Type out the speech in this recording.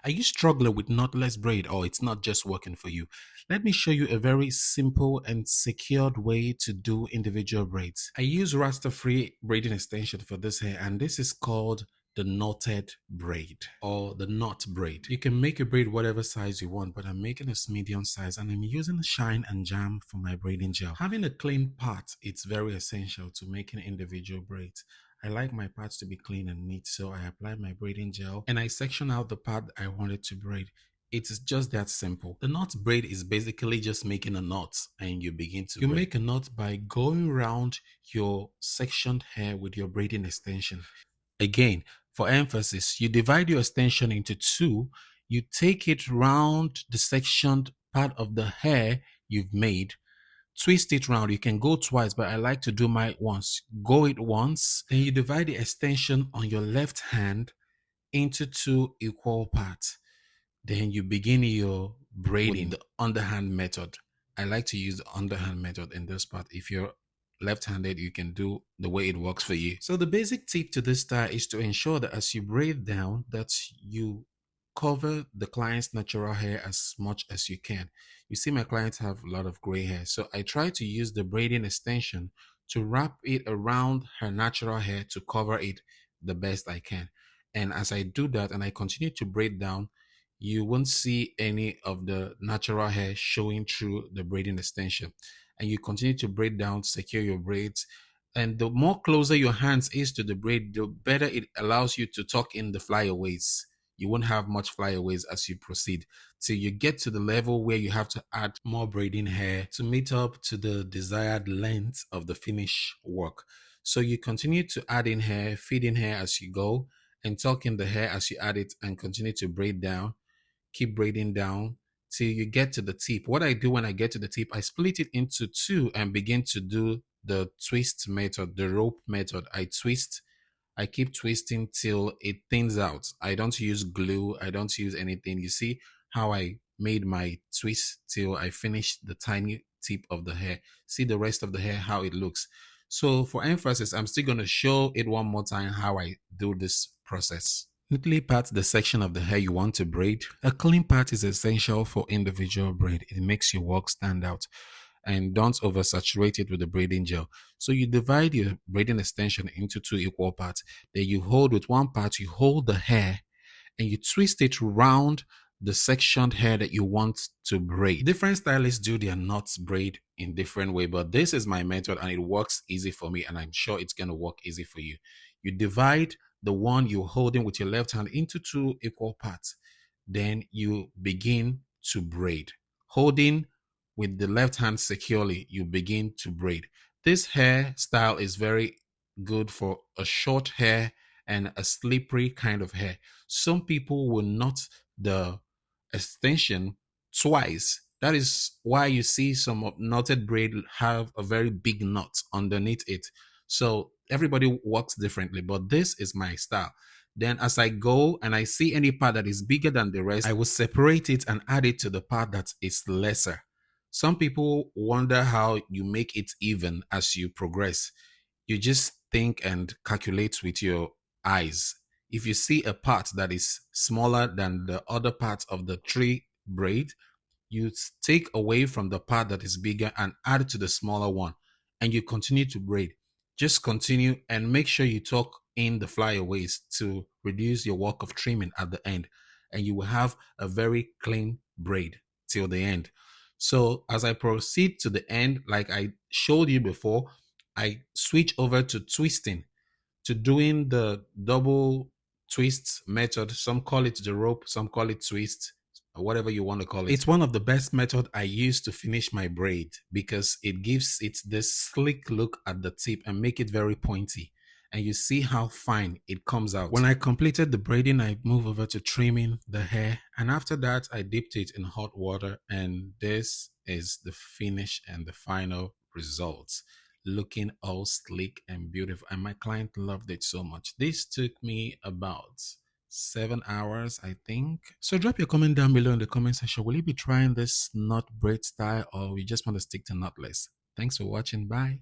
Are you struggling with knotless braid or it's not just working for you? Let me show you a very simple and secured way to do individual braids. I use rasta-free braiding extension for this hair, and this is called the knotted braid or the knot braid. You can make a braid whatever size you want, but I'm making a medium size and I'm using shine and jam for my braiding gel. Having a clean part, it's very essential to making individual braids. I like my parts to be clean and neat, so I apply my braiding gel and I section out the part I wanted to braid. It's just that simple. The knot braid is basically just making a knot and you begin to braid. Make a knot by going around your sectioned hair with your braiding extension. Again, for emphasis, you divide your extension into two. You take it round the sectioned part of the hair you've made, twist it round. You can go twice, but I like to do mine once. Go it once, then you divide the extension on your left hand into two equal parts. Then you begin your braiding the underhand method. I like to use the underhand method in this part. If you're left-handed, you can do the way it works for you. So the basic tip to this style is to ensure that as you braid down, that you cover the client's natural hair as much as you can. You see, my clients have a lot of gray hair, so I try to use the braiding extension to wrap it around her natural hair to cover it the best I can. And as I do that and I continue to braid down, you won't see any of the natural hair showing through the braiding extension. And you continue to braid down, secure your braids. And the more closer your hands is to the braid, the better it allows you to tuck in the flyaways. You won't have much flyaways as you proceed till you get to the level where you have to add more braiding hair to meet up to the desired length of the finish work. So you continue to add in hair, feed in hair as you go, and tuck in the hair as you add it and continue to braid down. Keep braiding down till you get to the tip. What I do when I get to the tip, I split it into two and begin to do the twist method, the rope method. I twist, I keep twisting till it thins out. I don't use glue. I don't use anything. You see how I made my twist till I finished the tiny tip of the hair. See the rest of the hair, how it looks. So for emphasis, I'm still going to show it one more time how I do this process. Neatly part the section of the hair you want to braid. A clean part is essential for individual braid. It makes your work stand out. And don't oversaturate it with the braiding gel. So you divide your braiding extension into two equal parts. Then you hold with one part, you hold the hair and you twist it round the sectioned hair that you want to braid. Different stylists do their knots braid in different way, but this is my method and it works easy for me and I'm sure it's going to work easy for you. You divide the one you're holding with your left hand into two equal parts. Then you begin to braid. Holding with the left hand securely, you begin to braid. This hair style is very good for a short hair and a slippery kind of hair. Some people will knot the extension twice. That is why you see some knotted braid have a very big knot underneath it. So everybody works differently, but this is my style. Then as I go and I see any part that is bigger than the rest, I will separate it and add it to the part that is lesser. Some people wonder how you make it even as you progress. You just think and calculate with your eyes. If you see a part that is smaller than the other parts of the tree braid, you take away from the part that is bigger and add to the smaller one, and you continue to braid. Just continue and make sure you tuck in the flyaways to reduce your work of trimming at the end, and you will have a very clean braid till the end. So as I proceed to the end, like I showed you before, I switch over to twisting, to doing the double twist method. Some call it the rope, some call it twist, or whatever you want to call it. It's one of the best method I use to finish my braid because it gives it this slick look at the tip and make it very pointy. And you see how fine it comes out. When I completed the braiding, I move over to trimming the hair. And after that, I dipped it in hot water. And this is the finish and the final results, looking all sleek and beautiful. And my client loved it so much. This took me about 7 hours, I think. So drop your comment down below in the comment section. Will you be trying this knot braid style or you just want to stick to knotless? Thanks for watching. Bye.